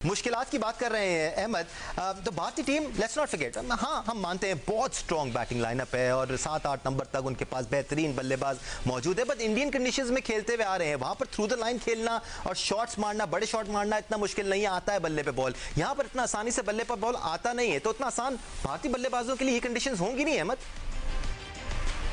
मुश्किलात की बात कर रहे हैं अहमद। तो भारतीय टीम, लेट्स नॉट फॉरगेट, हाँ हम मानते हैं बहुत स्ट्रॉन्ग बैटिंग लाइनअप है और 7-8 नंबर तक उनके पास बेहतरीन बल्लेबाज मौजूद है, बट इंडियन कंडीशंस में खेलते हुए आ रहे हैं, वहां पर थ्रू द लाइन खेलना और शॉट्स मारना, बड़े शॉट मारना इतना मुश्किल नहीं आता है बल्ले पे बॉल। यहाँ पर इतना आसानी से बल्ले पर बॉल आता नहीं है, तो इतना आसान भारतीय बल्लेबाजों के लिए ये कंडीशन होंगी नहीं अहमद?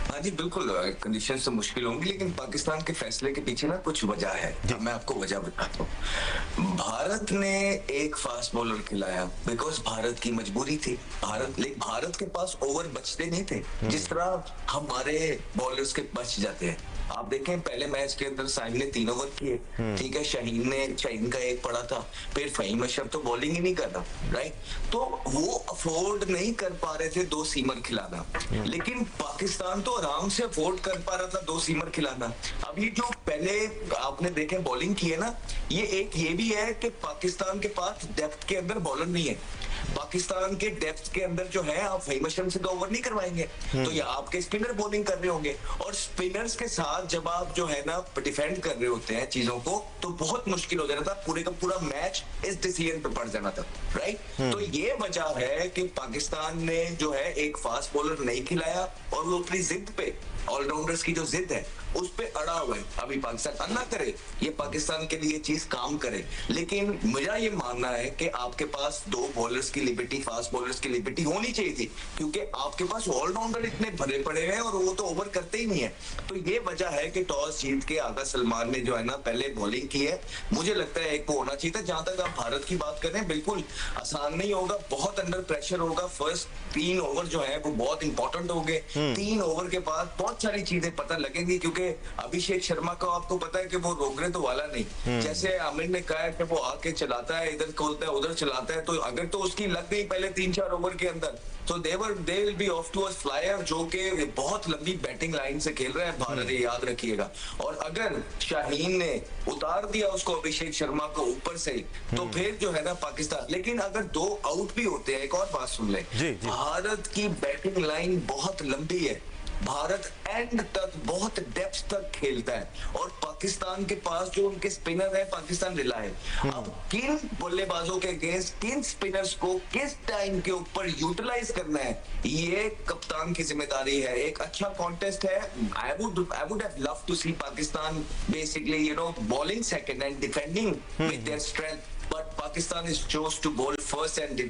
हाँ जी, बिल्कुल कंडीशन तो मुश्किल होंगी, लेकिन पाकिस्तान के फैसले के पीछे ना कुछ वजह है। मैं आपको वजह बताता हूँ। भारत ने एक फास्ट बॉलर खिलाया बिकॉज भारत की मजबूरी थी। भारत के पास ओवर बचते नहीं थे जिस तरह हमारे बॉलर्स के बच जाते हैं। आप देखें पहले मैच के अंदर साइम ने 3 ओवर किए, ठीक है, शाहीन का एक पड़ा था, फिर फहीम अशरफ तो बॉलिंग ही नहीं कर रहा, राइट? तो वो अफोर्ड नहीं कर पा रहे थे 2 सीमर खिलाना, लेकिन पाकिस्तान तो आराम से अफोर्ड कर पा रहा था 2 सीमर खिलाना। अभी जो पहले आपने देखे बॉलिंग की है ना, ये भी है कि पाकिस्तान के पास डेप्थ के अंदर बॉलर नहीं है। पाकिस्तान के डेप्थ के अंदर जो है, आप फहीम अशरफ से 2 ओवर नहीं करवाएंगे, तो या आपके स्पिनर बॉलिंग कर रहे होंगे, और स्पिनर्स के साथ जब आप जो है ना डिफेंड कर रहे होते हैं चीजों को, तो बहुत मुश्किल हो जाना था। पूरे का पूरा मैच इस डिसीजन पे पड़ जाना था, राइट? तो ये वजह है कि पाकिस्तान ने जो है एक फास्ट बॉलर नहीं खिलाया और वो अपनी जिद पे, ऑलराउंडर्स की जो जिद है उस पे अड़ा हुआ है। अभी पाकिस्तान अल्लाह करे ये पाकिस्तान के लिए चीज काम करे, लेकिन मुझे ये मानना है कि आपके पास 2 बॉलर्स की लिबर्टी, फास्ट बॉलर्स की लिबर्टी होनी चाहिए थी, क्योंकि आपके पास ऑलराउंडर इतने भरे पड़े हैं और वो तो ओवर करते ही नहीं है। तो ये वजह है कि टॉस जीत के आगा सलमान ने जो है ना पहले बॉलिंग की है। मुझे लगता है एक को होना चाहिए था। जहां तक आप भारत की बात करें, बिल्कुल आसान नहीं होगा, बहुत अंडर प्रेशर होगा। फर्स्ट 3 ओवर जो है वो बहुत इंपॉर्टेंट होंगे। 3 ओवर के बाद बहुत सारी चीजें पता लगेंगी, क्योंकि अभिषेक शर्मा को आपको पता है कि वो रोकने तो वाला नहीं। जैसे आमिर ने कहा है कि वो आके चलाता है, इधर खोलता है, उधर चलाता है, तो अगर तो उसकी लग गई पहले 3-4 ओवर के अंदर, तो they will be off to a flyer, जो कि बहुत लंबी बैटिंग लाइन से खेल रहा है भारत, याद रखिएगा। और अगर शाहीन ने उतार दिया उसको, अभिषेक शर्मा को ऊपर से, तो फिर जो है ना पाकिस्तान, लेकिन अगर 2 आउट भी होते हैं, एक और बात सुन ले, भारत की बैटिंग लाइन बहुत लंबी है। भारत एंड तक बहुत डेप्थ तक खेलता है, और पाकिस्तान के पास जो उनके स्पिनर है, पाकिस्तान रिला है। अब किन बल्लेबाजों के अगेंस्ट किन स्पिनर्स को किस टाइम के ऊपर यूटिलाइज करना है, ये कप्तान की जिम्मेदारी है। एक अच्छा कॉन्टेस्ट है। I would have love to see Pakistan basically bowling second and defending with their strength, but Pakistan is chose to bowl first and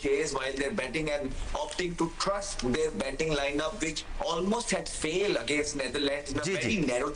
chase while they're batting, and opting to trust their batting lineup, which almost had failed against Netherlands in a very narrow